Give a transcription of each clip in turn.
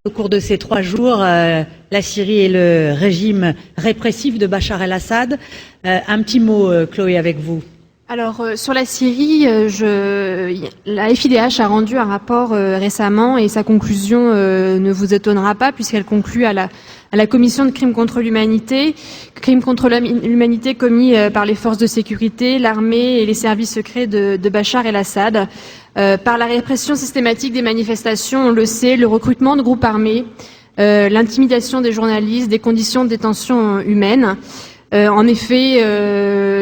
Au cours de ces 3 jours, la Syrie et le régime répressif de Bachar el-Assad. Un petit mot, Chloé, avec vous. Alors, sur la Syrie, la FIDH a rendu un rapport récemment et sa conclusion ne vous étonnera pas puisqu'elle conclut à la commission de crimes contre l'humanité commis par les forces de sécurité, l'armée et les services secrets de Bachar el-Assad, par la répression systématique des manifestations, on le sait, le recrutement de groupes armés, l'intimidation des journalistes, des conditions de détention humaines. En effet,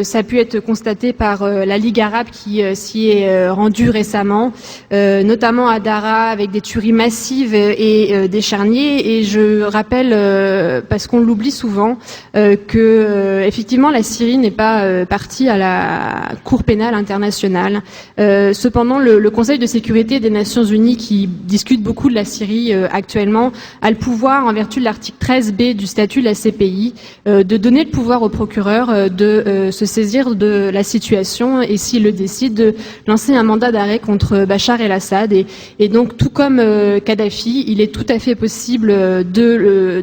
ça a pu être constaté par la Ligue arabe qui s'y est rendue récemment, notamment à Daraa, avec des tueries massives et des charniers. Et je rappelle, parce qu'on l'oublie souvent, que effectivement la Syrie n'est pas partie à la Cour pénale internationale. Cependant, le Conseil de sécurité des Nations Unies, qui discute beaucoup de la Syrie actuellement, a le pouvoir, en vertu de l'article 13b du statut de la CPI, de donner le pouvoir au procureur de se saisir de la situation et, s'il le décide, de lancer un mandat d'arrêt contre Bachar el-Assad. Et donc, tout comme Kadhafi, il est tout à fait possible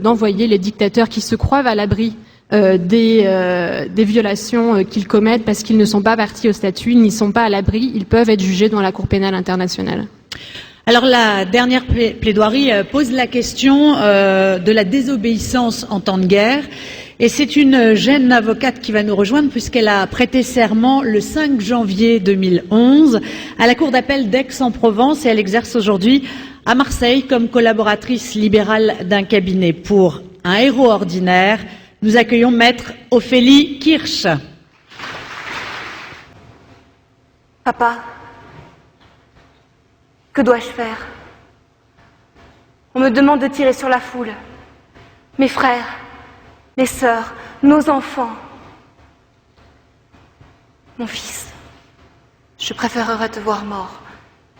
d'envoyer les dictateurs qui se croient à l'abri des violations qu'ils commettent parce qu'ils ne sont pas partis au statut, ils n'y sont pas à l'abri, ils peuvent être jugés devant la Cour pénale internationale. Alors la dernière plaidoirie pose la question de la désobéissance en temps de guerre. Et c'est une jeune avocate qui va nous rejoindre puisqu'elle a prêté serment le 5 janvier 2011 à la Cour d'appel d'Aix-en-Provence et elle exerce aujourd'hui à Marseille comme collaboratrice libérale d'un cabinet. Pour un héros ordinaire, nous accueillons Maître Ophélie Kirsch. Papa, que dois-je faire? On me demande de tirer sur la foule. Mes frères, mes sœurs, nos enfants. Mon fils, je préférerais te voir mort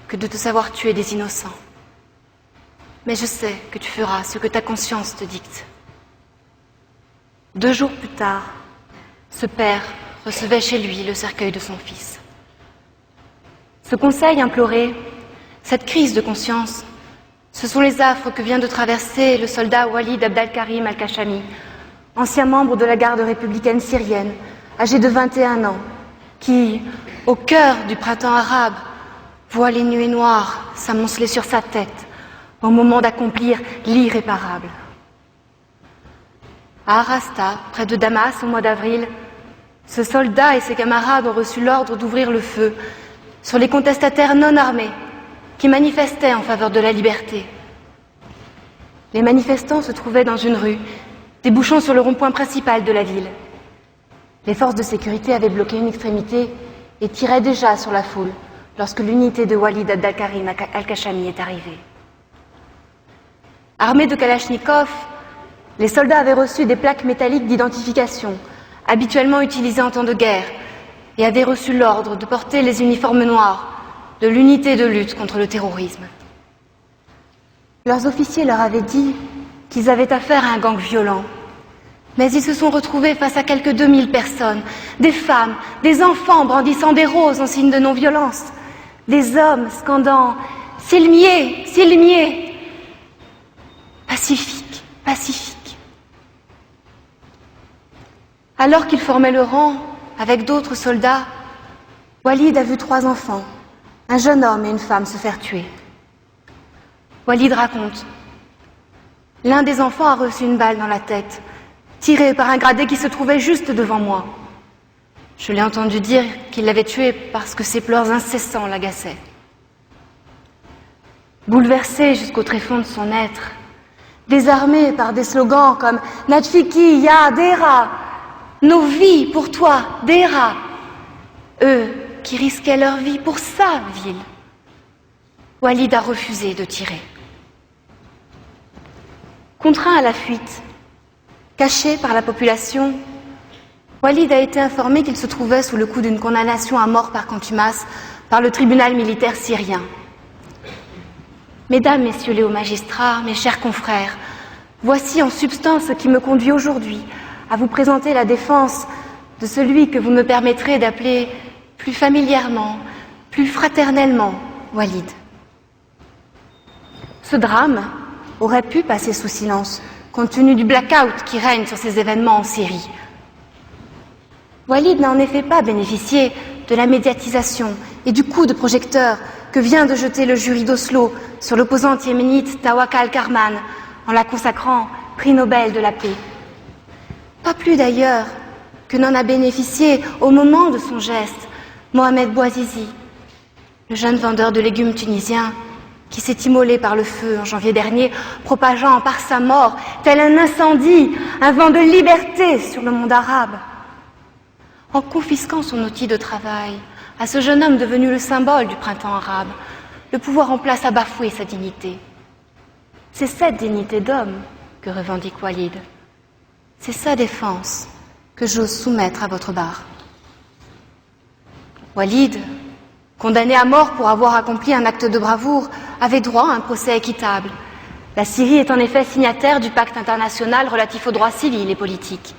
que de te savoir tuer des innocents. Mais je sais que tu feras ce que ta conscience te dicte. 2 jours plus tard, ce père recevait chez lui le cercueil de son fils. Ce conseil imploré, cette crise de conscience, ce sont les affres que vient de traverser le soldat Walid Abdelkarim Al-Kashami, ancien membre de la garde républicaine syrienne, âgé de 21 ans, qui, au cœur du printemps arabe, voit les nuées noires s'amonceler sur sa tête au moment d'accomplir l'irréparable. À Arasta, près de Damas, au mois d'avril, ce soldat et ses camarades ont reçu l'ordre d'ouvrir le feu sur les contestataires non armés qui manifestaient en faveur de la liberté. Les manifestants se trouvaient dans une rue débouchant sur le rond-point principal de la ville. Les forces de sécurité avaient bloqué une extrémité et tiraient déjà sur la foule lorsque l'unité de Walid Abdelkarim Al-Kashami est arrivée. Armés de kalachnikovs, les soldats avaient reçu des plaques métalliques d'identification, habituellement utilisées en temps de guerre, et avaient reçu l'ordre de porter les uniformes noirs de l'unité de lutte contre le terrorisme. Leurs officiers leur avaient dit qu'ils avaient affaire à un gang violent. Mais ils se sont retrouvés face à quelques 2000 personnes, des femmes, des enfants brandissant des roses en signe de non-violence, des hommes scandant « Silmier, Silmier !» Pacifique, pacifique. Alors qu'ils formaient le rang avec d'autres soldats, Walid a vu 3 enfants, un jeune homme et une femme se faire tuer. Walid raconte: l'un des enfants a reçu une balle dans la tête, tirée par un gradé qui se trouvait juste devant moi. Je l'ai entendu dire qu'il l'avait tué parce que ses pleurs incessants l'agaçaient. Bouleversé jusqu'au tréfonds de son être, désarmé par des slogans comme « Nadfiki, ya, Dera !»« Nos vies pour toi, Dera !» Eux qui risquaient leur vie pour sa ville, Walid a refusé de tirer. Contraint à la fuite, caché par la population, Walid a été informé qu'il se trouvait sous le coup d'une condamnation à mort par contumace par le tribunal militaire syrien. Mesdames, Messieurs les hauts magistrats, mes chers confrères, voici en substance ce qui me conduit aujourd'hui à vous présenter la défense de celui que vous me permettrez d'appeler plus familièrement, plus fraternellement, Walid. Ce drame, aurait pu passer sous silence, compte tenu du blackout qui règne sur ces événements en Syrie. Walid n'a en effet pas bénéficié de la médiatisation et du coup de projecteur que vient de jeter le jury d'Oslo sur l'opposante yéménite Tawakkal Karman en la consacrant prix Nobel de la paix. Pas plus d'ailleurs que n'en a bénéficié au moment de son geste Mohamed Bouazizi, le jeune vendeur de légumes tunisien qui s'est immolé par le feu en janvier dernier, propageant par sa mort, tel un incendie, un vent de liberté sur le monde arabe. En confisquant son outil de travail à ce jeune homme devenu le symbole du printemps arabe, le pouvoir en place a bafoué sa dignité. C'est cette dignité d'homme que revendique Walid. C'est sa défense que j'ose soumettre à votre barre. Walid, condamné à mort pour avoir accompli un acte de bravoure, avait droit à un procès équitable. La Syrie est en effet signataire du pacte international relatif aux droits civils et politiques.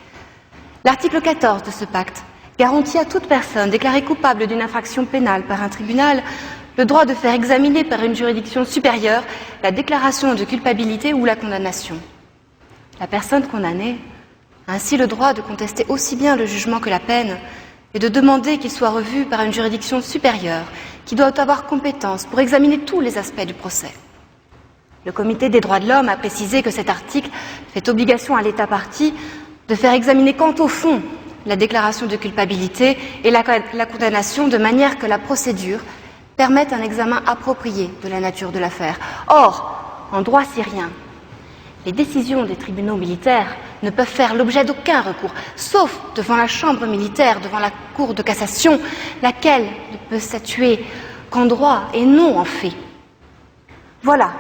L'article 14 de ce pacte garantit à toute personne déclarée coupable d'une infraction pénale par un tribunal le droit de faire examiner par une juridiction supérieure la déclaration de culpabilité ou la condamnation. La personne condamnée a ainsi le droit de contester aussi bien le jugement que la peine et de demander qu'il soit revu par une juridiction supérieure qui doit avoir compétence pour examiner tous les aspects du procès. Le Comité des droits de l'homme a précisé que cet article fait obligation à l'État partie de faire examiner quant au fond la déclaration de culpabilité et la condamnation de manière que la procédure permette un examen approprié de la nature de l'affaire. Or, en droit syrien, les décisions des tribunaux militaires ne peuvent faire l'objet d'aucun recours, sauf devant la chambre militaire, devant la cour de cassation, laquelle ne peut statuer qu'en droit et non en fait. Voilà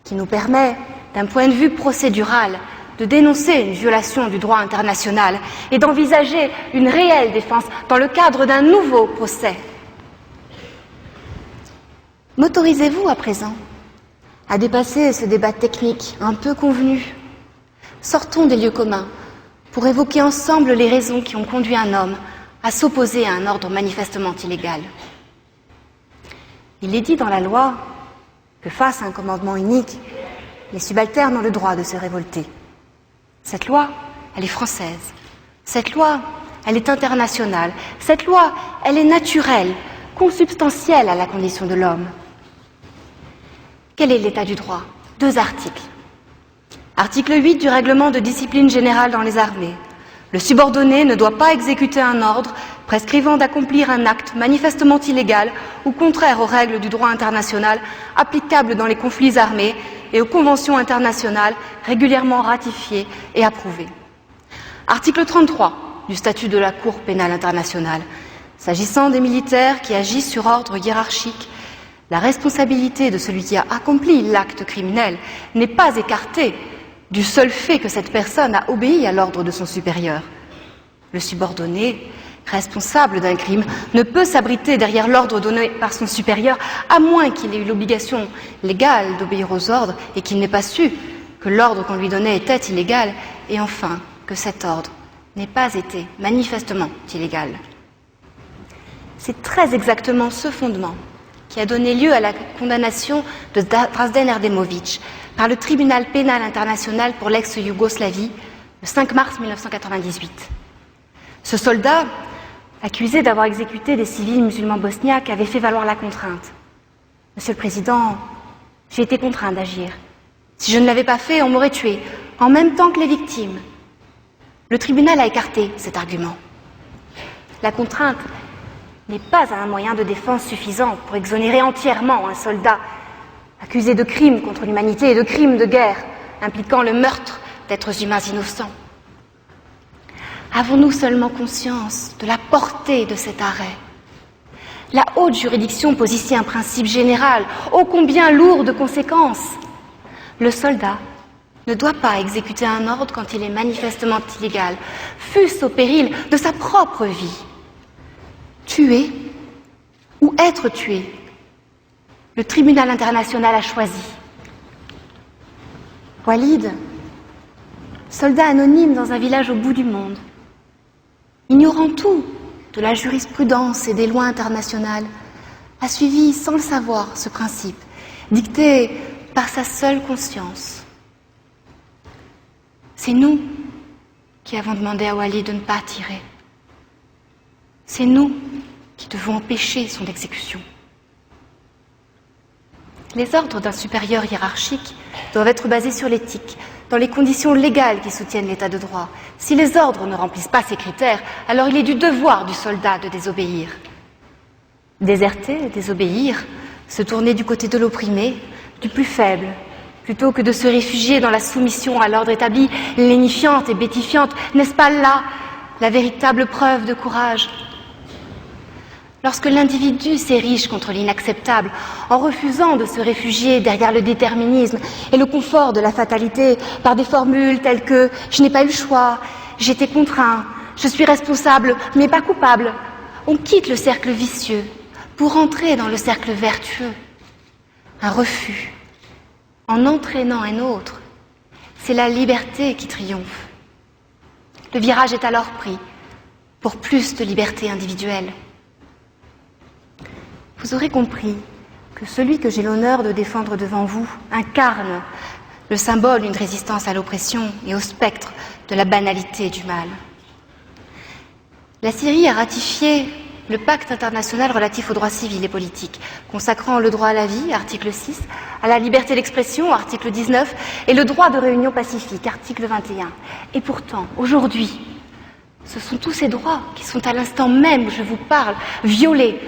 qui nous permet, d'un point de vue procédural, de dénoncer une violation du droit international et d'envisager une réelle défense dans le cadre d'un nouveau procès. M'autorisez-vous à présent à dépasser ce débat technique un peu convenu? Sortons des lieux communs pour évoquer ensemble les raisons qui ont conduit un homme à s'opposer à un ordre manifestement illégal. Il est dit dans la loi que face à un commandement unique, les subalternes ont le droit de se révolter. Cette loi, elle est française. Cette loi, elle est internationale. Cette loi, elle est naturelle, consubstantielle à la condition de l'homme. Quel est l'état du droit? 2 articles. Article 8 du règlement de discipline générale dans les armées. Le subordonné ne doit pas exécuter un ordre prescrivant d'accomplir un acte manifestement illégal ou contraire aux règles du droit international applicables dans les conflits armés et aux conventions internationales régulièrement ratifiées et approuvées. Article 33 du statut de la Cour pénale internationale. S'agissant des militaires qui agissent sur ordre hiérarchique, la responsabilité de celui qui a accompli l'acte criminel n'est pas écartée du seul fait que cette personne a obéi à l'ordre de son supérieur. Le subordonné, responsable d'un crime, ne peut s'abriter derrière l'ordre donné par son supérieur, à moins qu'il ait eu l'obligation légale d'obéir aux ordres et qu'il n'ait pas su que l'ordre qu'on lui donnait était illégal, et enfin que cet ordre n'ait pas été manifestement illégal. C'est très exactement ce fondement qui a donné lieu à la condamnation de Dražen Erdemović par le tribunal pénal international pour l'ex-Yougoslavie le 5 mars 1998. Ce soldat, accusé d'avoir exécuté des civils musulmans bosniaques, avait fait valoir la contrainte. « Monsieur le Président, j'ai été contraint d'agir. Si je ne l'avais pas fait, on m'aurait tué, en même temps que les victimes. » Le tribunal a écarté cet argument. La contrainte n'est pas un moyen de défense suffisant pour exonérer entièrement un soldat accusé de crimes contre l'humanité et de crimes de guerre impliquant le meurtre d'êtres humains innocents. Avons-nous seulement conscience de la portée de cet arrêt? La haute juridiction pose ici un principe général, ô combien lourd de conséquences. Le soldat ne doit pas exécuter un ordre quand il est manifestement illégal, fût-ce au péril de sa propre vie. Tuer ou être tué, le tribunal international a choisi. Walid, soldat anonyme dans un village au bout du monde, ignorant tout de la jurisprudence et des lois internationales, a suivi sans le savoir ce principe, dicté par sa seule conscience. C'est nous qui avons demandé à Walid de ne pas tirer. C'est nous qui devons empêcher son exécution. Les ordres d'un supérieur hiérarchique doivent être basés sur l'éthique, dans les conditions légales qui soutiennent l'état de droit. Si les ordres ne remplissent pas ces critères, alors il est du devoir du soldat de désobéir. Déserter, désobéir, se tourner du côté de l'opprimé, du plus faible, plutôt que de se réfugier dans la soumission à l'ordre établi, lénifiante et bétifiante, n'est-ce pas là la véritable preuve de courage ? Lorsque l'individu s'érige contre l'inacceptable, en refusant de se réfugier derrière le déterminisme et le confort de la fatalité par des formules telles que « je n'ai pas eu le choix »,« j'étais contraint »,« je suis responsable mais pas coupable », on quitte le cercle vicieux pour entrer dans le cercle vertueux. Un refus, en entraînant un autre, c'est la liberté qui triomphe. Le virage est alors pris pour plus de liberté individuelle. Vous aurez compris que celui que j'ai l'honneur de défendre devant vous incarne le symbole d'une résistance à l'oppression et au spectre de la banalité du mal. La Syrie a ratifié le pacte international relatif aux droits civils et politiques, consacrant le droit à la vie, article 6, à la liberté d'expression, article 19, et le droit de réunion pacifique, article 21. Et pourtant, aujourd'hui, ce sont tous ces droits qui sont à l'instant même où je vous parle, violés,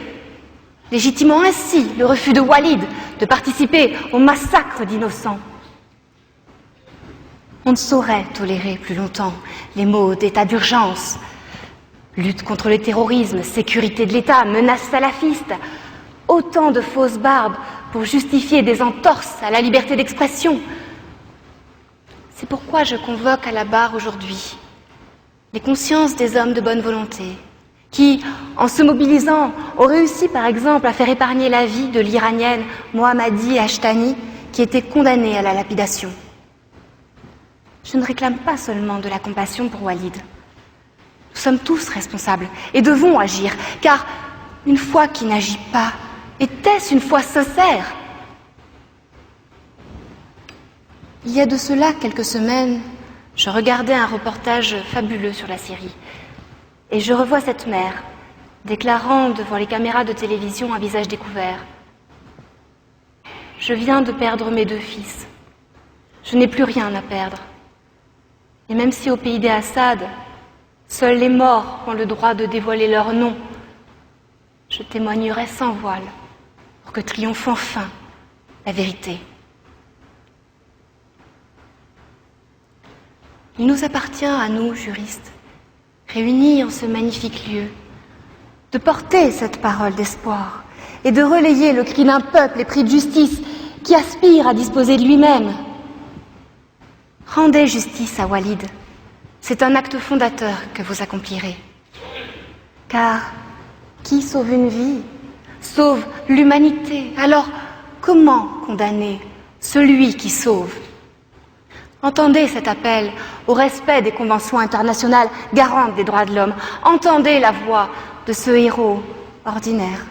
légitimant ainsi le refus de Walid de participer au massacre d'innocents. On ne saurait tolérer plus longtemps les mots d'état d'urgence, lutte contre le terrorisme, sécurité de l'État, menace salafiste, autant de fausses barbes pour justifier des entorses à la liberté d'expression. C'est pourquoi je convoque à la barre aujourd'hui les consciences des hommes de bonne volonté, qui, en se mobilisant, ont réussi par exemple à faire épargner la vie de l'Iranienne Mohammadi Ashtani, qui était condamnée à la lapidation. Je ne réclame pas seulement de la compassion pour Walid. Nous sommes tous responsables et devons agir, car une foi qui n'agit pas, était-ce une foi sincère ? Il y a de cela quelques semaines, je regardais un reportage fabuleux sur la Syrie. Et je revois cette mère, déclarant devant les caméras de télévision un visage découvert. Je viens de perdre mes 2 fils. Je n'ai plus rien à perdre. Et même si au pays des Assad, seuls les morts ont le droit de dévoiler leur nom, je témoignerai sans voile pour que triomphe enfin la vérité. Il nous appartient à nous, juristes, réunis en ce magnifique lieu, de porter cette parole d'espoir et de relayer le cri d'un peuple épris de justice qui aspire à disposer de lui-même. Rendez justice à Walid, c'est un acte fondateur que vous accomplirez. Car qui sauve une vie, sauve l'humanité. Alors, comment condamner celui qui sauve ? Entendez cet appel au respect des conventions internationales garantes des droits de l'homme. Entendez la voix de ce héros ordinaire.